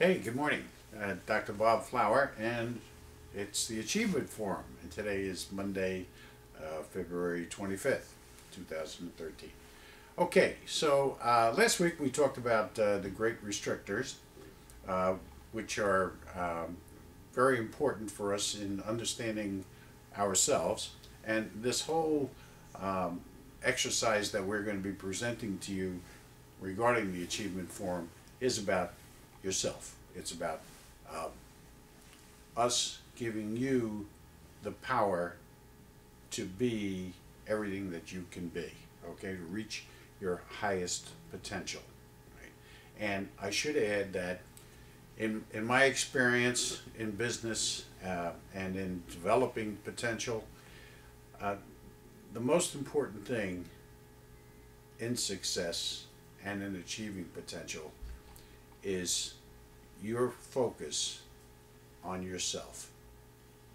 Hey, good morning. Dr. Bob Flower, and it's the Achievement Forum, and today is Monday, February 25th, 2013. Okay, so last week we talked about the great restrictors, uh, which are very important for us in understanding ourselves, and this whole um, exercise that we're going to be presenting to you regarding the Achievement Forum is about yourself. It's about um, us giving you the power to be everything that you can be, okay, to reach your highest potential. Right? And I should add that in my experience in business and in developing potential, uh, the most important thing in success and in achieving potential is your focus on yourself,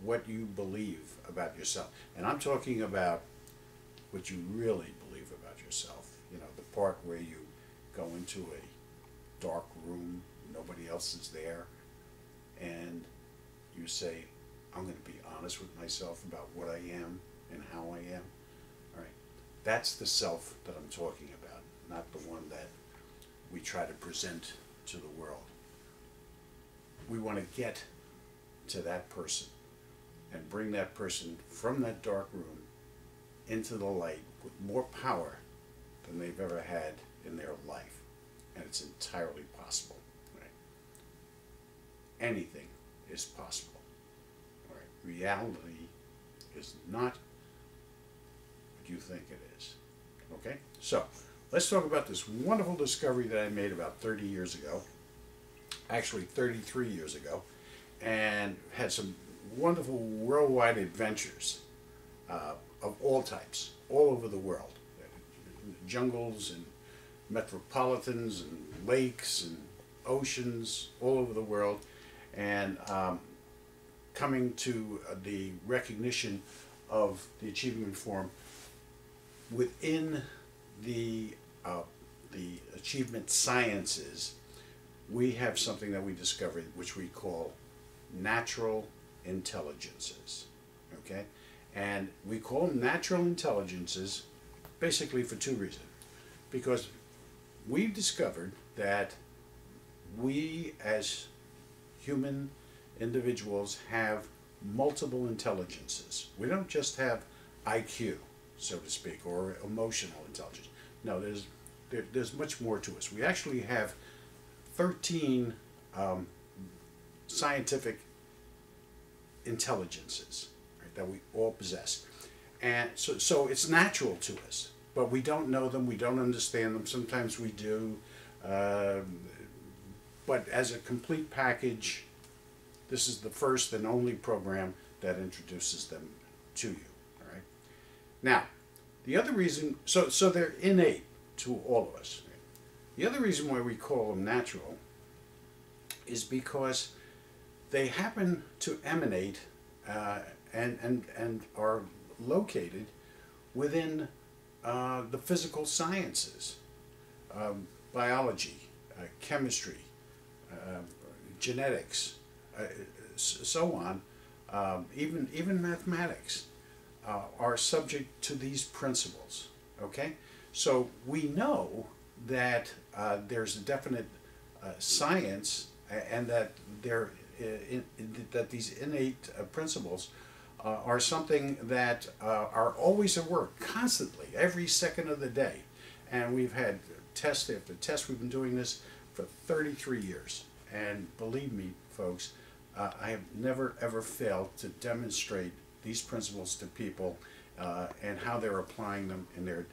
what you believe about yourself. And I'm talking about what you really believe about yourself. You know, the part where you go into a dark room, nobody else is there, and you say, I'm going to be honest with myself about what I am and how I am. All right. That's the self that I'm talking about, not the one that we try to present to the world. We want to get to that person and bring that person from that dark room into the light with more power than they've ever had in their life. And it's entirely possible. Right? Anything is possible. Right? Reality is not what you think it is. Okay? So, let's talk about this wonderful discovery that I made about 30 years ago, actually 33 years ago, and had some wonderful worldwide adventures of all types, all over the world. Jungles and metropolitans and lakes and oceans all over the world, and coming to the recognition of the Achievement Forum within the uh, the achievement sciences. We have something that we discovered which we call natural intelligences. Okay? And we call them natural intelligences basically for two reasons. Because we've discovered that we as human individuals have multiple intelligences. We don't just have IQ, so to speak, or emotional intelligence. No, there's much more to us. We actually have 13 scientific intelligences, right, that we all possess. And so it's natural to us, but we don't know them, we don't understand them. Sometimes we do. But as a complete package, this is the first and only program that introduces them to you. All right. Now, the other reason, so they're innate to all of us. Right? The other reason why we call them natural is because they happen to emanate and are located within the physical sciences, biology, chemistry, uh, genetics, so on, even mathematics are subject to these principles. Okay, so we know that there's a definite science, and that that these innate principles are something that are always at work, constantly, every second of the day. And we've had test after test. We've been doing this for 33 years. And believe me, folks, I have never ever failed to demonstrate these principles to people and how they're applying them in their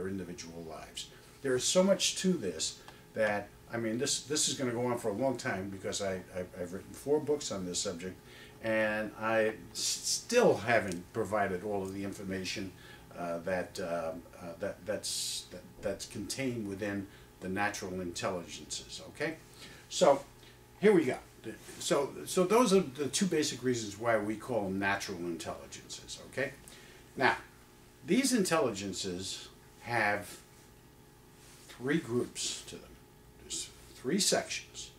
individual lives. There is so much to this that, I mean, this is going to go on for a long time, because I've written 4 books on this subject, and I still haven't provided all of the information that's contained within the natural intelligences. Okay, so here we go. So those are the 2 basic reasons why we call them natural intelligences. Okay, now these intelligences have 3 groups to them. There's 3 sections.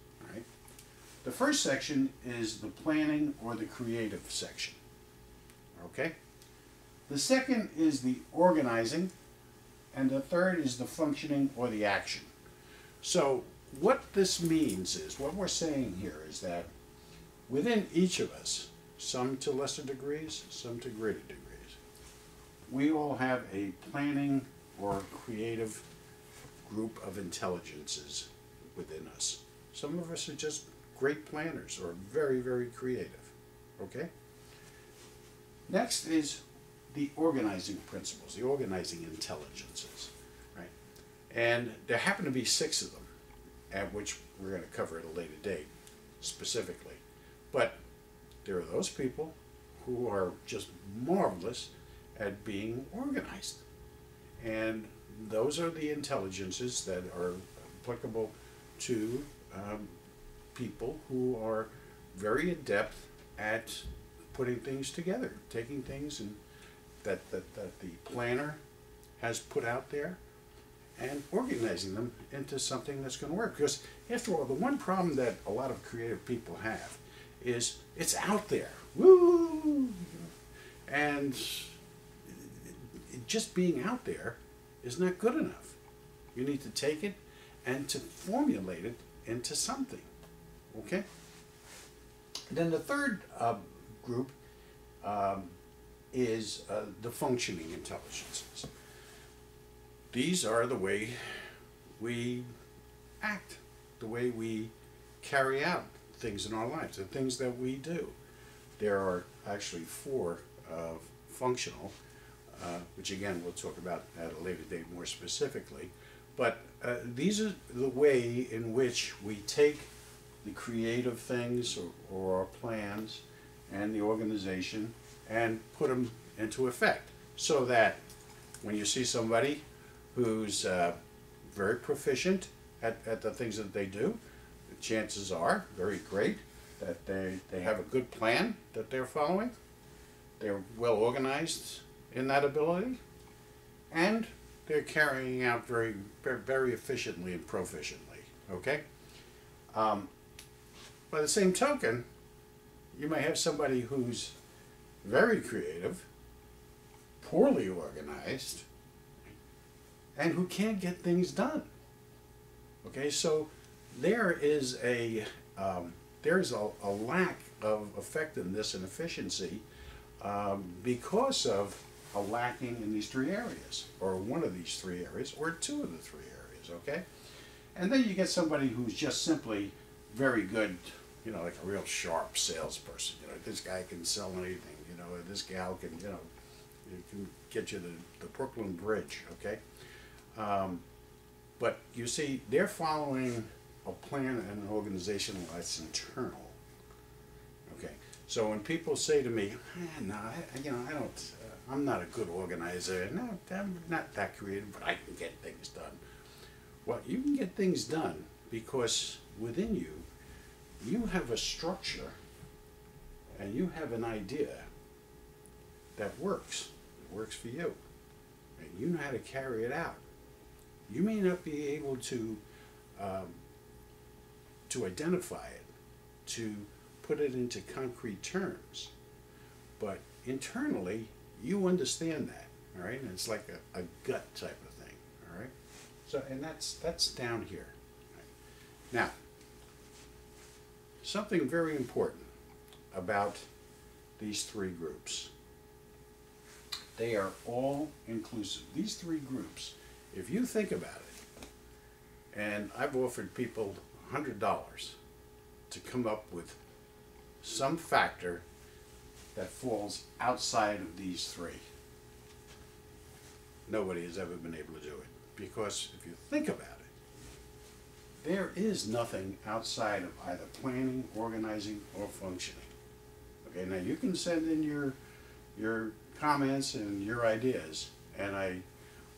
The first section is the planning or the creative section. Okay? The second is the organizing, and the third is the functioning or the action. So what this means is, what we're saying here is that within each of us, some to lesser degrees, some to greater degrees, we all have a planning or creative group of intelligences within us. Some of us are just great planners or very, very creative. Okay? Next is the organizing principles, the organizing intelligences, right? And there happen to be 6 of them, at which we're going to cover at a later date specifically. But there are those people who are just marvelous at being organized. And those are the intelligences that are applicable to people who are very adept at putting things together, taking things and that the planner has put out there and organizing them into something that's going to work. Because after all, the one problem that a lot of creative people have is it's out there. Woo! And just being out there is not good enough. You need to take it and to formulate it into something. Okay? Then the third group is the functioning intelligences. These are the way we act, the way we carry out things in our lives, the things that we do. There are actually 4 functional, which again we'll talk about at a later date more specifically. But these are the way in which we take the creative things or our plans and the organization and put them into effect, so that when you see somebody who's very proficient at the things that they do, the chances are very great that they have a good plan that they're following, they're well organized in that ability, and they're carrying out very, very, very efficiently and proficiently. Okay? By the same token, you may have somebody who's very creative, poorly organized, and who can't get things done. Okay, so there is a lack of effectiveness and efficiency because of a lacking in these 3 areas, or one of these 3 areas, or 2 of the 3 areas. Okay, and then you get somebody who's just simply very good, you know, like a real sharp salesperson. You know, this guy can sell anything. You know, this gal can, you know, it can get you the Brooklyn Bridge. Okay. But you see, they're following a plan and an organization that's internal. Okay, so when people say to me, "No, I don't. I'm not a good organizer. No, I'm not that creative, but I can get things done." Well, you can get things done because within you, you have a structure and you have an idea that works. It works for you, and you know how to carry it out. You may not be able to identify it, to put it into concrete terms, but internally you understand that. All right, and it's like a gut type of thing. All right, so and that's down here. Right. Now, something very important about these 3 groups. They are all inclusive. These 3 groups, if you think about it, and I've offered people $100 to come up with some factor that falls outside of these 3. Nobody has ever been able to do it. Because if you think about it, there is nothing outside of either planning, organizing, or functioning. Okay, now you can send in your comments and your ideas, and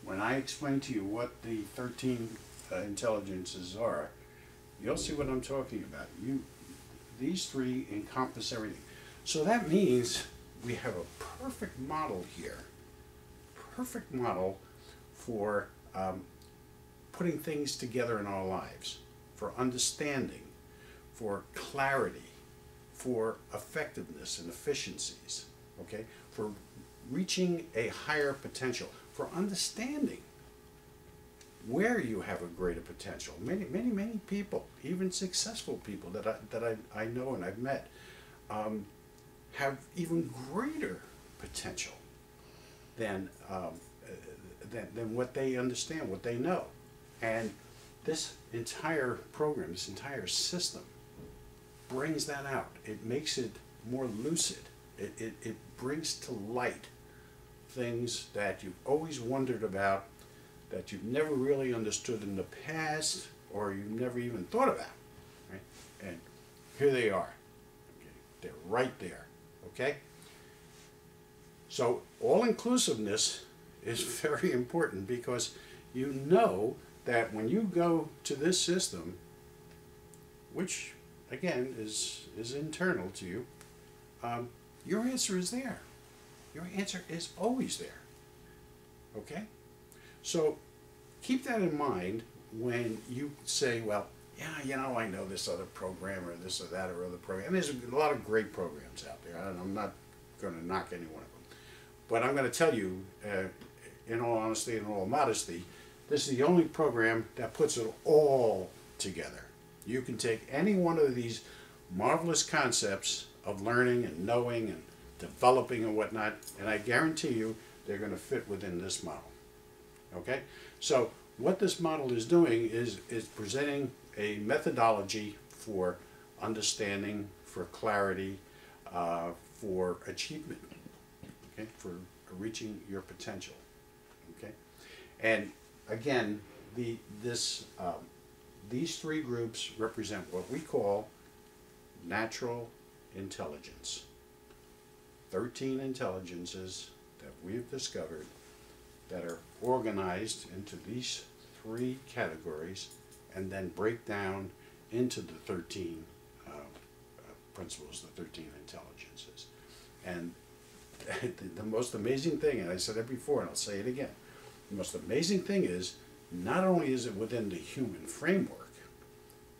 when I explain to you what the 13 intelligences are, you'll see what I'm talking about. These 3 encompass everything. So that means we have a perfect model here, perfect model for putting things together in our lives, for understanding, for clarity, for effectiveness and efficiencies, okay, for reaching a higher potential, for understanding where you have a greater potential. Many people, even successful people that I know and I've met, have even greater potential than what they understand, what they know. And this entire program, this entire system brings that out. It makes it more lucid. It brings to light things that you've always wondered about, that you've never really understood in the past, or you've never even thought about, right? And here they are. Okay? They're right there, okay? So all-inclusiveness is very important, because you know that when you go to this system, which again is internal to you, your answer is there. Your answer is always there. Okay? So keep that in mind when you say, well, yeah, you know, I know this other program or this or that or other program. And there's a lot of great programs out there. I'm not going to knock any one of them. But I'm going to tell you, in all honesty and all modesty, this is the only program that puts it all together. You can take any one of these marvelous concepts of learning and knowing and developing and whatnot, and I guarantee you they're going to fit within this model. Okay? So what this model is doing is presenting a methodology for understanding, for clarity, for achievement, okay, for reaching your potential. Okay? And again, these three groups represent what we call natural intelligence. 13 intelligences that we've discovered that are organized into these three categories and then break down into the 13 principles, the 13 intelligences. And the most amazing thing, and I said it before and I'll say it again, the most amazing thing is not only is it within the human framework,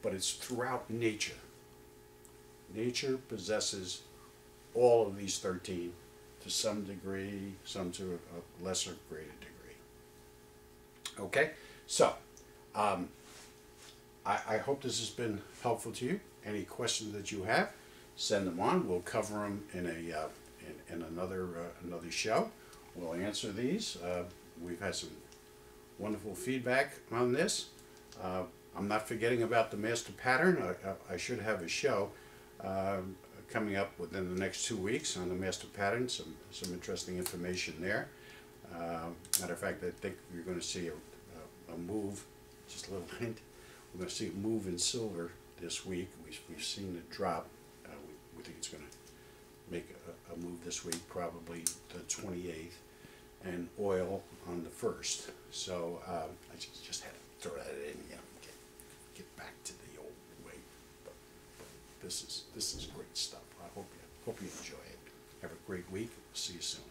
but it's throughout nature. Nature possesses all of these 13 to some degree, some to a lesser greater degree. Okay, so I hope this has been helpful to you. Any questions that you have, send them on. We'll cover them in another show. We'll answer these. We've had some wonderful feedback on this. I'm not forgetting about the master pattern. I should have a show coming up within the next 2 weeks on the master pattern. Some interesting information there. Matter of fact, I think you're going to see a move. Just a little hint. We're going to see a move in silver this week. We've seen it drop. We think it's going to make a move this week, probably the 28th, and oil on the 1st. So I just had to throw that in, you know, get back to the old way. But this is great stuff. I hope you enjoy it. Have a great week. See you soon.